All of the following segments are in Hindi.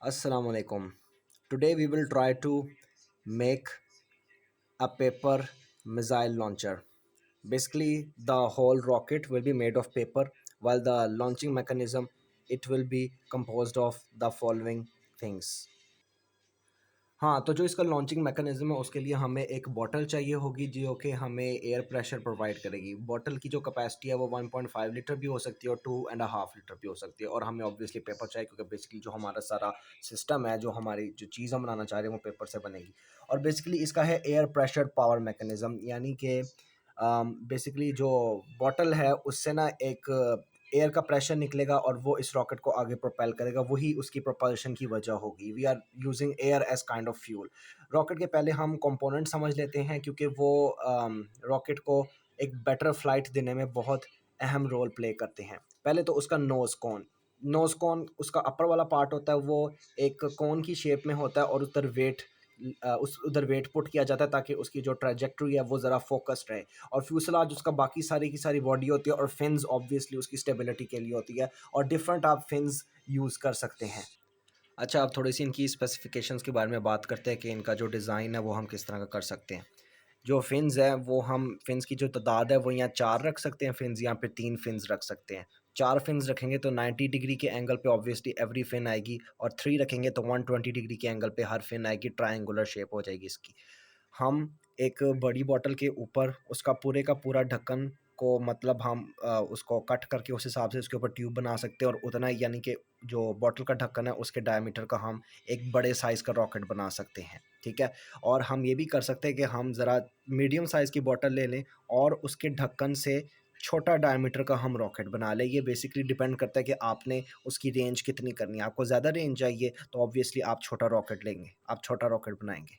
Assalamu alaikum. Today we will try to make a paper missile launcher. Basically, the whole rocket will be made of paper, while the launching mechanism it will be composed of the following things. हाँ, तो जो इसका लॉन्चिंग मैकेनिज़्म है उसके लिए हमें एक बॉटल चाहिए होगी जो कि हमें एयर प्रेशर प्रोवाइड करेगी। बॉटल की जो कैपेसिटी है वो 1.5 लीटर भी हो सकती है और 2.5 लीटर भी हो सकती है, और हमें ऑब्वियसली पेपर चाहिए क्योंकि बेसिकली जो हमारा सारा सिस्टम है, जो हमारी जो चीज़ हम बनाना चाह रहे हैं वो पेपर से बनेगी। और बेसिकली इसका है एयर प्रेशर पावर मैकेनिज़्म, यानी कि बेसिकली जो बॉटल है उससे ना एक एयर का प्रेशर निकलेगा और वो इस रॉकेट को आगे प्रोपेल करेगा, वही उसकी प्रोपल्शन की वजह होगी। We are using air as kind of fuel. Rocket के पहले हम कंपोनेंट समझ लेते हैं क्योंकि वो रॉकेट को एक बेटर फ्लाइट देने में बहुत अहम रोल प्ले करते हैं। पहले तो उसका नोज़ कोन उसका अपर वाला पार्ट होता है, वो एक कोन की शेप में होता है और उधर वेट पुट किया जाता है ताकि उसकी जो ट्रैजेक्टरी है वो ज़रा फोकस्ड रहे। और फ्यूसलाज उसका बाकी सारी की सारी बॉडी होती है, और फिन्स ऑब्वियसली उसकी स्टेबिलिटी के लिए होती है, और डिफरेंट आप फिन्स यूज़ कर सकते हैं। अच्छा, अब थोड़ी सी इनकी स्पेसिफिकेशंस के बारे में बात करते हैं कि इनका जो डिज़ाइन है वो हम किस तरह का कर सकते हैं। जो फिन्स है वो हम फिन्स की जो तादाद है वो यहाँ 4 रख सकते हैं फिन्स, यहाँ पे 3 फिन्स रख सकते हैं। 4 फिन्स रखेंगे तो 90 डिग्री के एंगल पे ऑब्वियसली एवरी फिन आएगी, और 3 रखेंगे तो 120 डिग्री के एंगल पे हर फिन आएगी, ट्रायंगुलर शेप हो जाएगी इसकी। हम एक बड़ी बॉटल के ऊपर उसका पूरे का पूरा ढक्कन को, मतलब हम उसको कट करके उस हिसाब से उसके ऊपर ट्यूब बना सकते हैं, और उतना ही यानी कि जो बॉटल का ढक्कन है उसके डायमीटर का हम एक बड़े साइज़ का रॉकेट बना सकते हैं, ठीक है। और हम ये भी कर सकते हैं कि हम ज़रा मीडियम साइज़ की बॉटल ले लें और उसके ढक्कन से छोटा डायमीटर का हम रॉकेट बना लें। ये बेसिकली डिपेंड करता है कि आपने उसकी रेंज कितनी करनी है। आपको ज़्यादा रेंज चाहिए तो ऑब्वियसली आप छोटा रॉकेट लेंगे, आप छोटा रॉकेट बनाएंगे।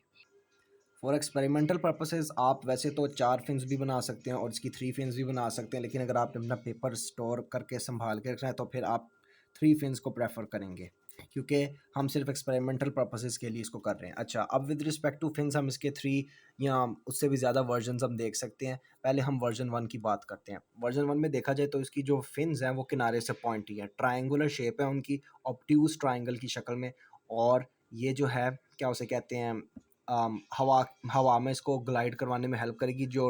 फॉर एक्सपेरिमेंटल पर्पसेस आप वैसे तो 4 फिन्स भी बना सकते हैं और इसकी 3 फिन्स भी बना सकते हैं, लेकिन अगर आपने अपना पेपर स्टोर करके संभाल के रखना है तो फिर आप 3 फिन्स को प्रेफर करेंगे, क्योंकि हम सिर्फ एक्सपेरिमेंटल पर्पसेस के लिए इसको कर रहे हैं। अच्छा, अब विद रिस्पेक्ट टू फिन्स हम इसके 3 या उससे भी ज़्यादा वर्जन हम देख सकते हैं। पहले हम वर्जन 1 की बात करते हैं। वर्जन 1 में देखा जाए तो इसकी जो फिन्स हैं वो किनारे से पॉइंटी है, ट्रायंगुलर शेप है उनकी, ऑब्ट्यूज ट्रायंगल की शक्ल में। और ये जो है क्या उसे कहते हैं, हवा हवा में इसको ग्लाइड करवाने में हेल्प करेगी। जो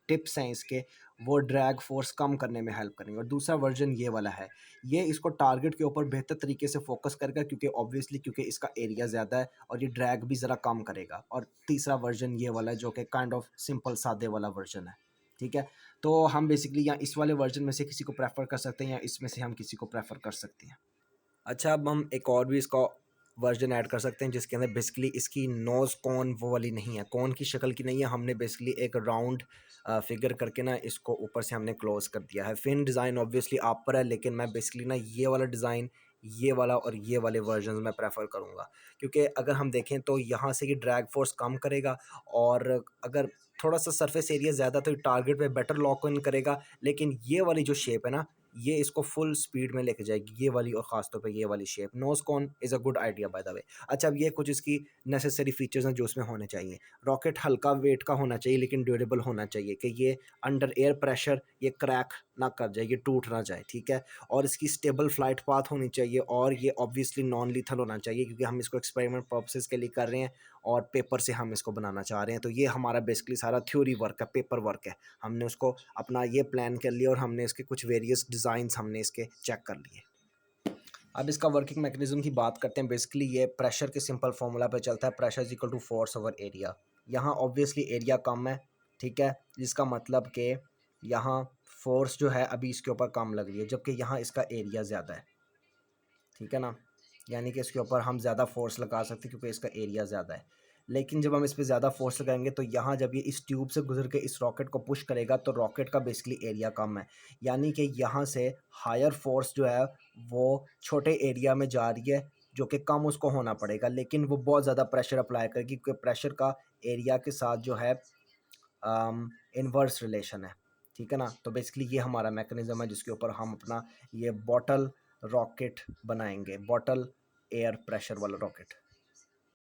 टिप्स हैं इसके वो ड्रैग फोर्स कम करने में हेल्प करेंगे। और दूसरा वर्जन ये वाला है, ये इसको टारगेट के ऊपर बेहतर तरीके से फोकस करेगा क्योंकि इसका एरिया ज़्यादा है और ये ड्रैग भी ज़रा कम करेगा। और तीसरा वर्जन ये वाला है जो कि काइंड ऑफ सिंपल सादे वाला वर्जन है, ठीक है। तो हम बेसिकली या इस वाले वर्जन में से किसी को प्रेफर कर सकते हैं या इसमें से हम किसी को प्रेफर कर सकते हैं। अच्छा, अब हम एक और भी इसका वर्जन ऐड कर सकते हैं जिसके अंदर बेसिकली इसकी नोज़ कोन वो वाली नहीं है, कोन की शक्ल की नहीं है। हमने बेसिकली एक राउंड फिगर करके ना इसको ऊपर से हमने क्लोज कर दिया है। फिन डिज़ाइन ऑब्वियसली आप पर है, लेकिन मैं बेसिकली ना ये वाला डिज़ाइन, ये वाला और ये वाले वर्जन मैं प्रेफर करूँगा, क्योंकि अगर हम देखें तो यहाँ से ये ड्रैग फोर्स कम करेगा, और अगर थोड़ा सा सरफेस एरिया ज़्यादा तो टारगेट पे बेटर लॉक इन करेगा। लेकिन ये वाली जो शेप है ना, ये इसको फुल स्पीड में लेके जाएगी, ये वाली, और ख़ास तौर पे ये वाली shape. Nose cone is a good idea by the way. अच्छा, अब ये कुछ इसकी नेसेसरी फीचर्स हैं जो इसमें होने चाहिए। रॉकेट हल्का वेट का होना चाहिए लेकिन ड्यूरेबल होना चाहिए, कि ये अंडर एयर प्रेशर ये क्रैक ना कर जाए, ये टूट ना जाए, ठीक है। और इसकी स्टेबल फ्लाइट पाथ होनी चाहिए, और ये ऑब्वियसली नॉन लीथल होना चाहिए क्योंकि हम इसको एक्सपेरिमेंट पर्पसेस के लिए कर रहे हैं और पेपर से हम इसको बनाना चाह रहे हैं। तो ये हमारा बेसिकली सारा थ्योरी वर्क है, पेपर वर्क है। हमने उसको अपना ये प्लान कर लिया और हमने इसके कुछ वेरियस डिज़ाइंस हमने इसके चेक कर लिए। अब इसका वर्किंग मैकेनिज्म की बात करते हैं। बेसिकली ये प्रेशर के सिंपल फार्मूला पे चलता है, pressure is equal to force over area. यहाँ ऑब्वियसली एरिया कम है, ठीक है, जिसका मतलब कि यहाँ फोर्स जो है अभी इसके ऊपर कम लग रही है, जबकि यहाँ इसका एरिया ज़्यादा है, ठीक है ना। यानी कि इसके ऊपर हम ज़्यादा फोर्स लगा सकते हैं क्योंकि इसका एरिया ज़्यादा है। लेकिन जब हम इस पे ज़्यादा फोर्स लगाएंगे तो यहाँ जब ये इस ट्यूब से गुजर के इस रॉकेट को पुश करेगा तो रॉकेट का बेसिकली एरिया कम है, यानी कि यहाँ से हायर फोर्स जो है वो छोटे एरिया में जा रही है, जो कि कम उसको होना पड़ेगा, लेकिन वो बहुत ज़्यादा प्रेशर अप्लाई करेगी क्योंकि प्रेशर का एरिया के साथ जो है इन्वर्स रिलेशन है, ठीक है ना। तो बेसिकली ये हमारा मैकेनिज्म है जिसके ऊपर हम अपना ये बॉटल रॉकेट बनाएंगे, बॉटल एयर प्रेशर वाला रॉकेट।